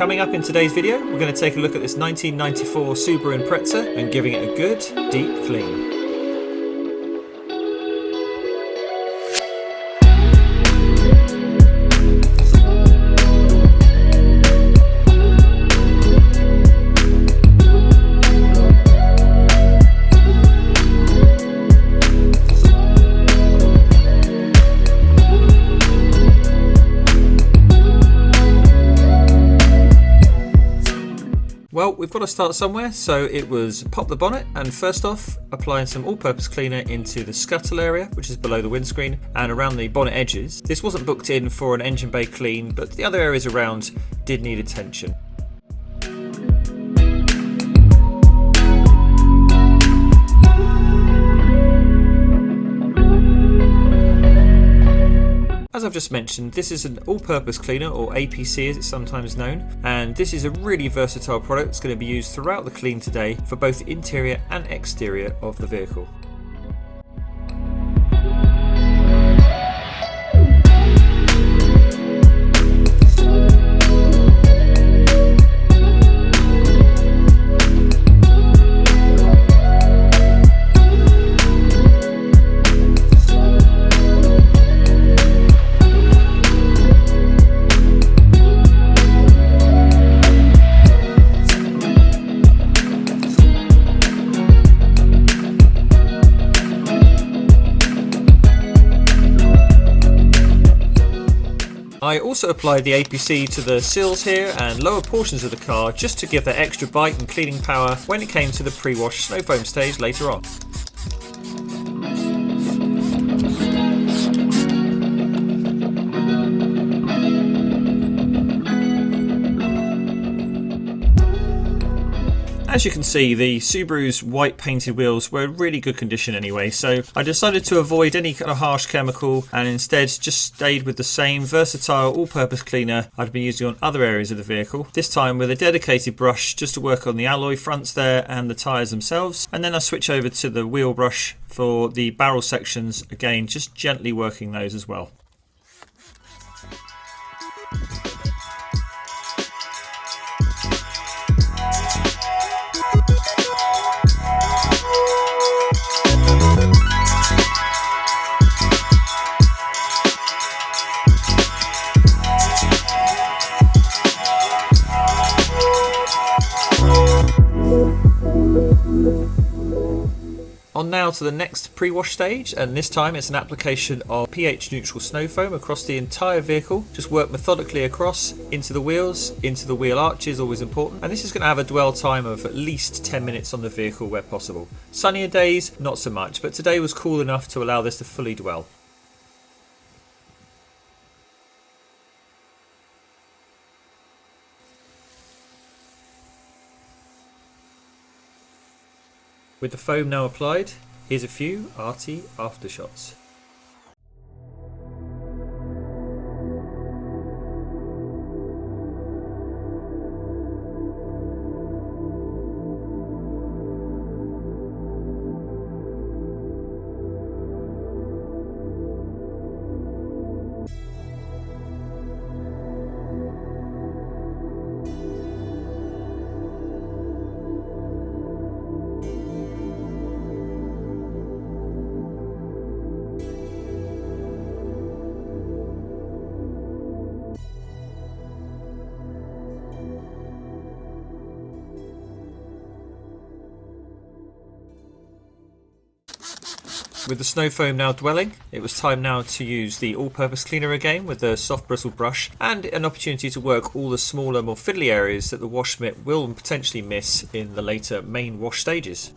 Coming up in today's video, we're going to take a look at this 1994 Subaru Impreza and giving it a good, deep clean. Well, we've got to start somewhere, so it was pop the bonnet and first off applying some all-purpose cleaner into the scuttle area, which is below the windscreen, and around the bonnet edges. This wasn't booked in for an engine bay clean, but the other areas around did need attention. As I've just mentioned, this is an all-purpose cleaner, or APC as it's sometimes known, and this is a really versatile product that's going to be used throughout the clean today for both the interior and exterior of the vehicle. I also applied the APC to the sills here and lower portions of the car just to give that extra bite and cleaning power when it came to the pre-wash snow foam stage later on. As you can see, the Subaru's white painted wheels were in really good condition anyway, so I decided to avoid any kind of harsh chemical and instead just stayed with the same versatile all-purpose cleaner I'd been using on other areas of the vehicle, this time with a dedicated brush just to work on the alloy fronts there and the tyres themselves, and then I switch over to the wheel brush for the barrel sections, again just gently working those as well. On now to the next pre-wash stage, and this time it's an application of pH neutral snow foam across the entire vehicle. Just work methodically across into the wheels, into the wheel arches, always important, and this is going to have a dwell time of at least 10 minutes on the vehicle where possible. Sunnier days, not so much, but today was cool enough to allow this to fully dwell. With the foam now applied, here's a few arty aftershots. With the snow foam now dwelling, it was time now to use the all-purpose cleaner again with the soft bristle brush and an opportunity to work all the smaller, more fiddly areas that the wash mitt will potentially miss in the later main wash stages.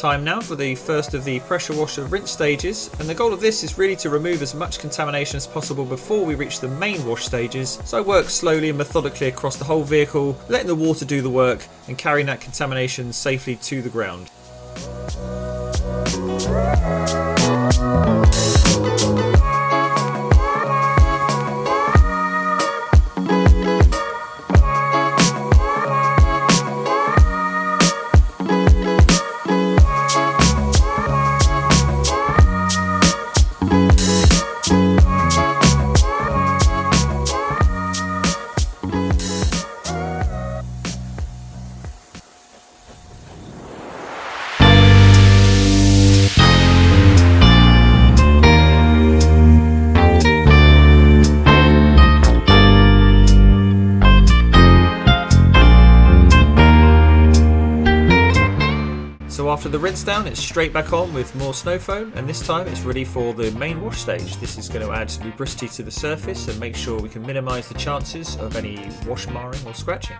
Time now for the first of the pressure washer rinse stages, and the goal of this is really to remove as much contamination as possible before we reach the main wash stages. So I work slowly and methodically across the whole vehicle, letting the water do the work and carrying that contamination safely to the ground. So after the rinse down, it's straight back on with more snow foam, and this time it's ready for the main wash stage. This is going to add lubricity to the surface and make sure we can minimise the chances of any wash marring or scratching.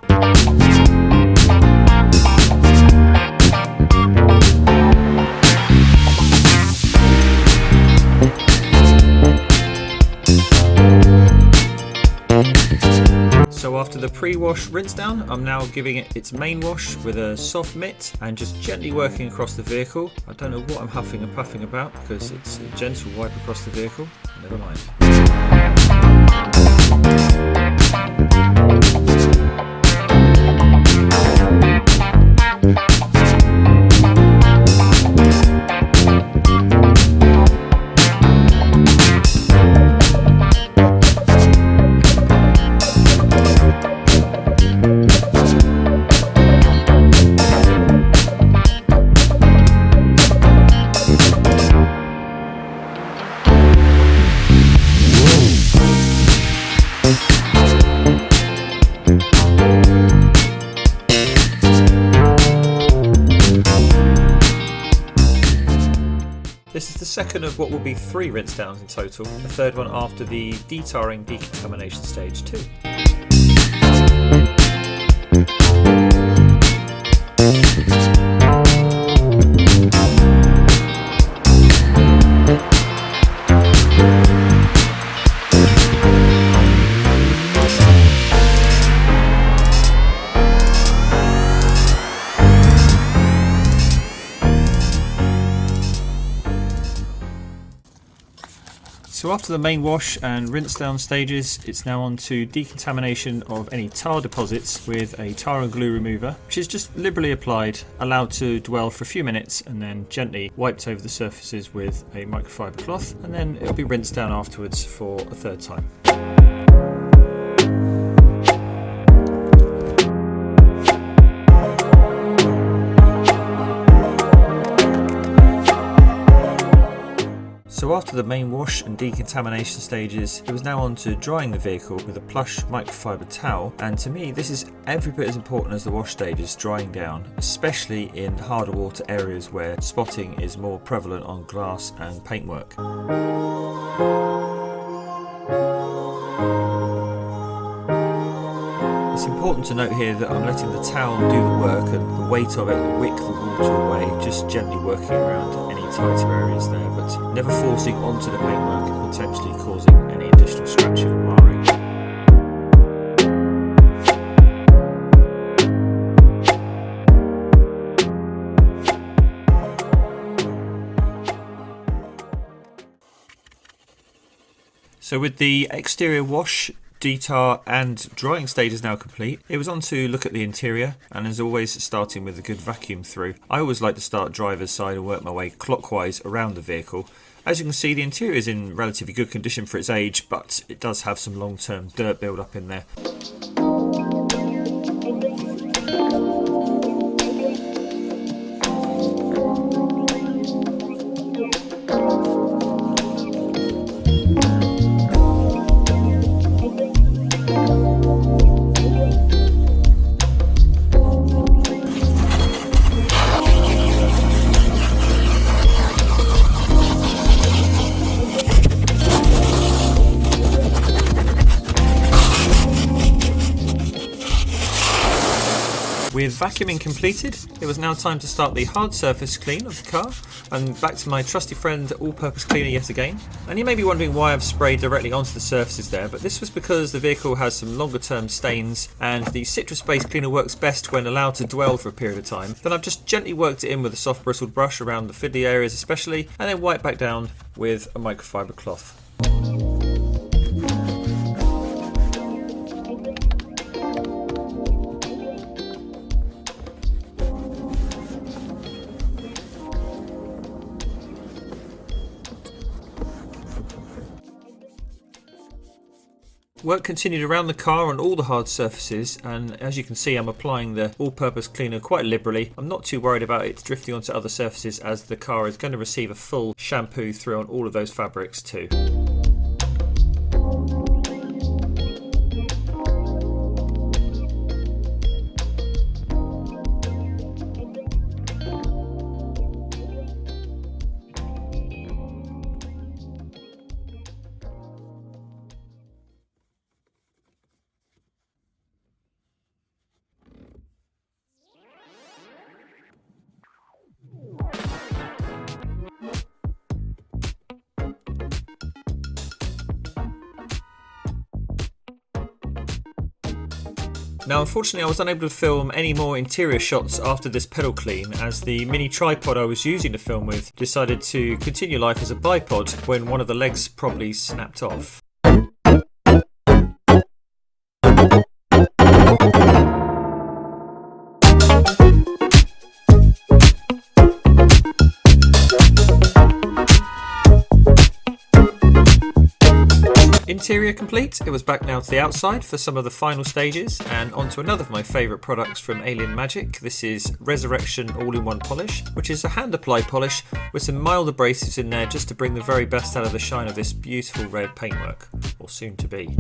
So after the pre-wash rinse down, I'm now giving it its main wash with a soft mitt and just gently working across the vehicle. I don't know what I'm huffing and puffing about because it's a gentle wipe across the vehicle. Never mind. This is the second of what will be 3 rinse downs in total, the third one after the detarring decontamination stage 2. So after the main wash and rinse down stages, it's now on to decontamination of any tar deposits with a tar and glue remover, which is just liberally applied, allowed to dwell for a few minutes and then gently wiped over the surfaces with a microfiber cloth, and then it'll be rinsed down afterwards for a third time. So after the main wash and decontamination stages, it was now on to drying the vehicle with a plush microfiber towel, and to me this is every bit as important as the wash stages, drying down, especially in harder water areas where spotting is more prevalent on glass and paintwork. It's important to note here that I'm letting the towel do the work and the weight of it will wick the water away, just gently working around any tighter areas there, but never forcing onto the paintwork and potentially causing any additional scratching or marring. So with the exterior wash, detar and drying stages now complete, it was on to look at the interior, and as always starting with a good vacuum through. I always like to start driver's side and work my way clockwise around the vehicle. As you can see, the interior is in relatively good condition for its age, but it does have some long-term dirt build up in there. With vacuuming completed, it was now time to start the hard surface clean of the car, and back to my trusty friend all-purpose cleaner yet again. And you may be wondering why I've sprayed directly onto the surfaces there, but this was because the vehicle has some longer term stains and the citrus-based cleaner works best when allowed to dwell for a period of time. Then I've just gently worked it in with a soft bristled brush around the fiddly areas especially, and then wiped back down with a microfiber cloth. Work continued around the car on all the hard surfaces, and as you can see I'm applying the all-purpose cleaner quite liberally. I'm not too worried about it drifting onto other surfaces as the car is going to receive a full shampoo through on all of those fabrics too. Now unfortunately I was unable to film any more interior shots after this pedal clean, as the mini tripod I was using to film with decided to continue life as a bipod when one of the legs probably snapped off. Interior complete, it was back now to the outside for some of the final stages and onto another of my favourite products from Alien Magic. This is Resurrection All-in-One Polish, which is a hand applied polish with some mild abrasives in there just to bring the very best out of the shine of this beautiful red paintwork, or soon to be.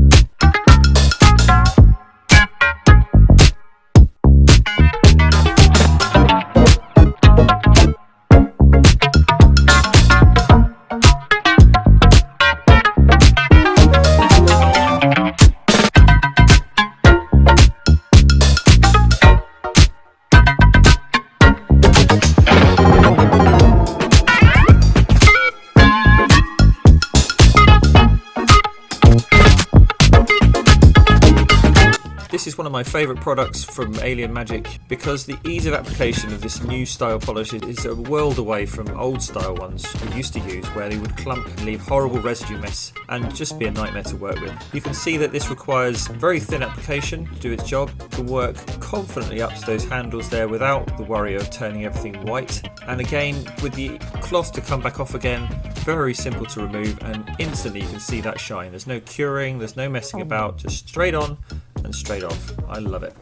This is one of my favourite products from Alien Magic because the ease of application of this new style polish is a world away from old style ones we used to use, where they would clump and leave horrible residue mess and just be a nightmare to work with. You can see that this requires very thin application to do its job. It can work confidently up to those handles there without the worry of turning everything white, and again with the cloth to come back off again, very simple to remove, and instantly you can see that shine. There's no curing, there's no messing about, just straight on and straight off. I love it.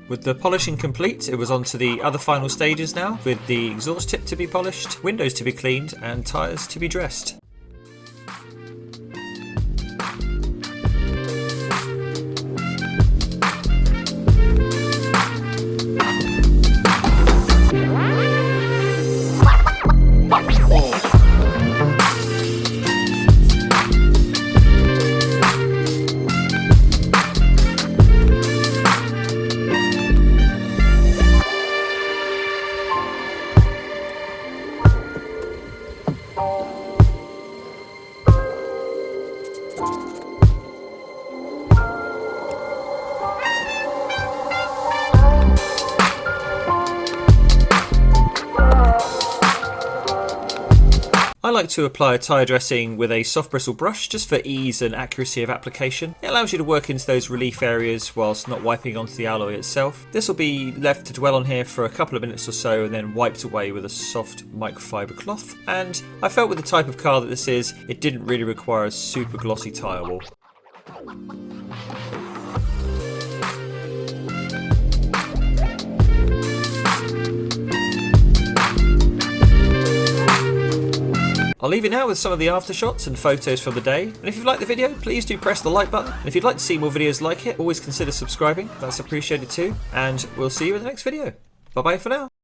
With the polishing complete, it was on to the other final stages now, with the exhaust tip to be polished, windows to be cleaned, and tyres to be dressed. like to apply a tyre dressing with a soft bristle brush just for ease and accuracy of application. It allows you to work into those relief areas whilst not wiping onto the alloy itself. This will be left to dwell on here for a couple of minutes or so and then wiped away with a soft microfiber cloth. And I felt with the type of car that this is, it didn't really require a super glossy tyre wall. I'll leave you now with some of the aftershots and photos from the day. And if you've liked the video, please do press the like button. And if you'd like to see more videos like it, always consider subscribing. That's appreciated too. And we'll see you in the next video. Bye bye for now.